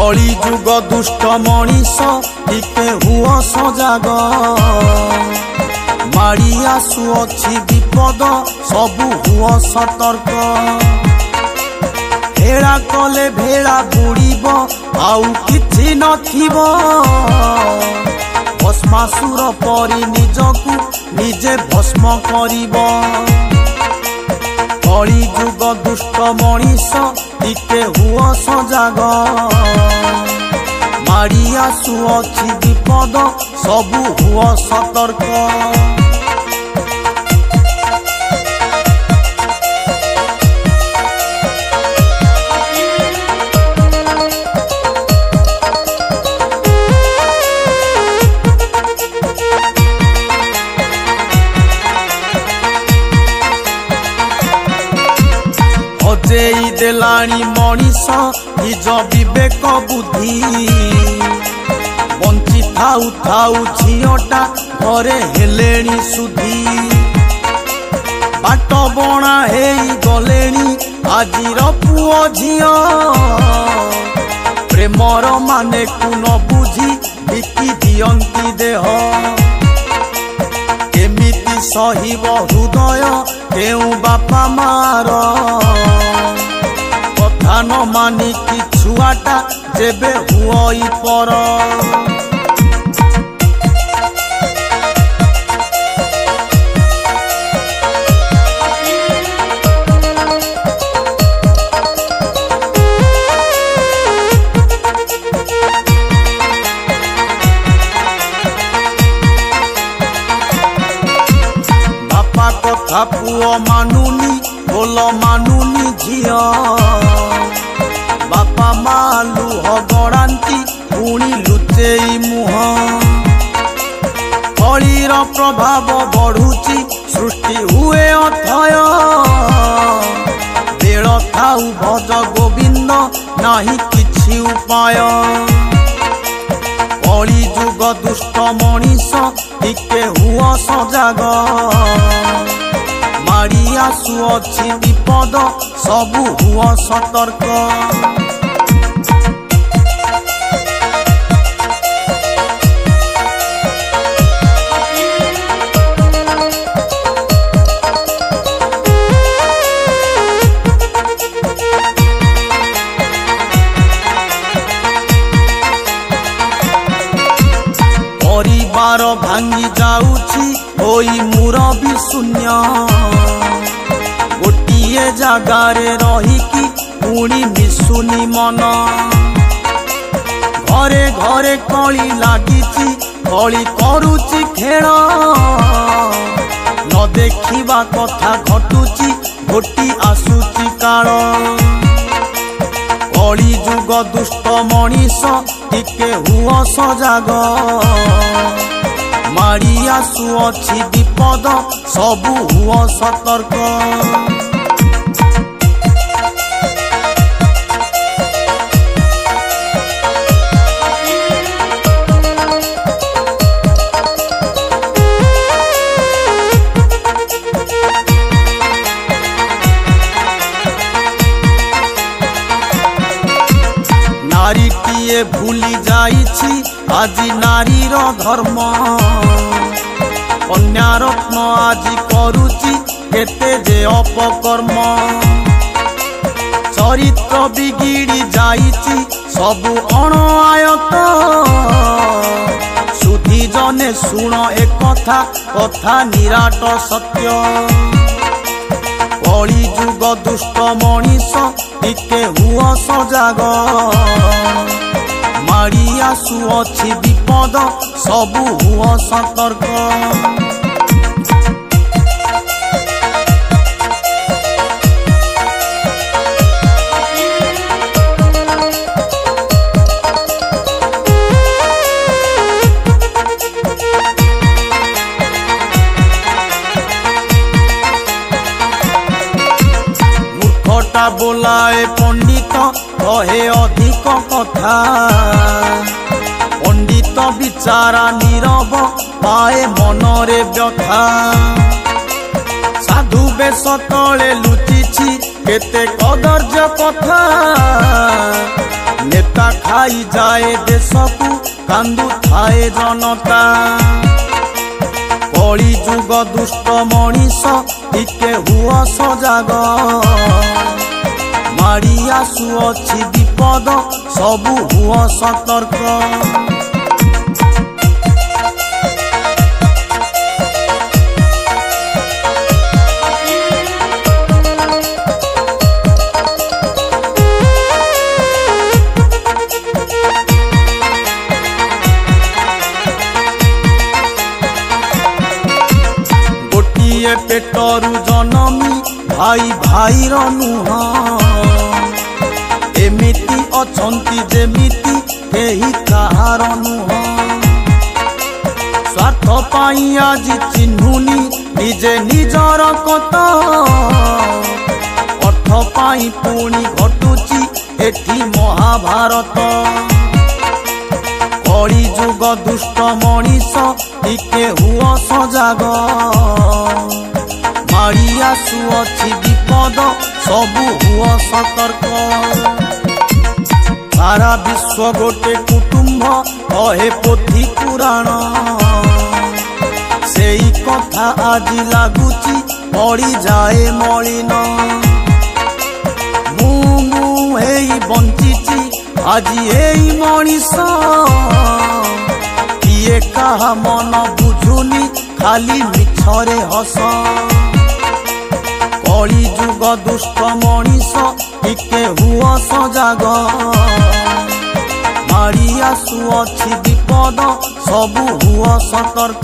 कली जुग दुष्ट मनीष टिके हुओ सजाग माड़ी आसुअछि विपद सबु हुओ सतर्क भेड़ा कले भेड़ा बुड़ीब आउ किछि नथिबो भस्मासुर परि निजकु निजे भस्म करिबो कली जुग दुष्ट मनीष टिके हुओ सजाग माड़ी आसुअछि विपद सबु हुओ सतर्क हजेई देलाणी मनीष निज विवेक बुद्धि बंची थाउ थाउ झियोटा घरे हेलेणी सुधी बाट बणा हेई गलेणी आजिर पुओ झियो प्रेमर माने को न बुझी बिकी दियंती देह केमिति सहिब हृदय केउ बापा मार कथा न मानी कि छुआटा जेबे हुई पर बापा कथा पुओ मानुनी बोल मानुनी झियो बापा माँ लुह गड़ाती पुणी लुचेई मुह कलीर प्रभाव बढ़ुची सृष्टि हुए अथय बेल थाउ भज गोविंद नाही किछि उपाय कली जुग दुष्ट मनीष टिके हुओ सजाग माड़ी आसुअछि विपद सबु हुओ सतर्क परिवार भांगी जाउछि होई मुरबी शून्य गोटिए जागारे रहिकी पुणी मिसुनी मन घरे घरे कली लागिछि कली करुछि खेल न देखिबा कथा घटुछि घोटी आसुछि काल कली जुग दुष्ट मनीष टिके हुओ सजाग माड़ी आसुअछि विपद सबु हुओ सतर्क नारीटिए भूली जाइछि आजी नारीर धर्म कन्या रत्न आजी करुछि केते जे अपकर्म चरित्र बिगिड़ी जाइछि सबु अणआयत सुधी जने सुण एक कथा कथा निराट सत्य कली जुग दुष्ट मनीष टिके हुओ सजाग माड़ी आसुअछि विपद सबु हुओ सतर्क मूर्खटा बोलाए पंडित कहे अधिक कथा पंडित बिचारा नीरव पाए मनरे व्यथा साधु बेश तले लुचिछि केते कदर्य कथा नेता खाई जाए देश को कांदु थाए जनता कली जुग दुष्ट मनीष टिके हुआ सजाग माड़ी आसुअछि विपद सबु हुआ सतर्क पेटरु जनमी भाई भाई नुह एमिति अछंती जेमिति केही कहार नुह स्वार्थ पाई आज चिन्हुनी निजे निजर कत अर्थ पाई पुणी घटुची एठी महाभारत कली जुग दुष्ट मनीष टिके हुआ सजाग माड़ी आसुअछि विपद सबु हुआ सतर्क सारा विश्व गोटे कुटुंब कहे पोथी पुराण सेई कथा आज लागुची पड़ी जाए मलिन मु हेई बंचिची आज एई मनीष किए कहा मन बुझुनी खाली मिछरे हस कली जुग दुष्ट मनीष टिके हुआ सजाग माड़ी आसुअछि विपद सबु हुआ सतर्क।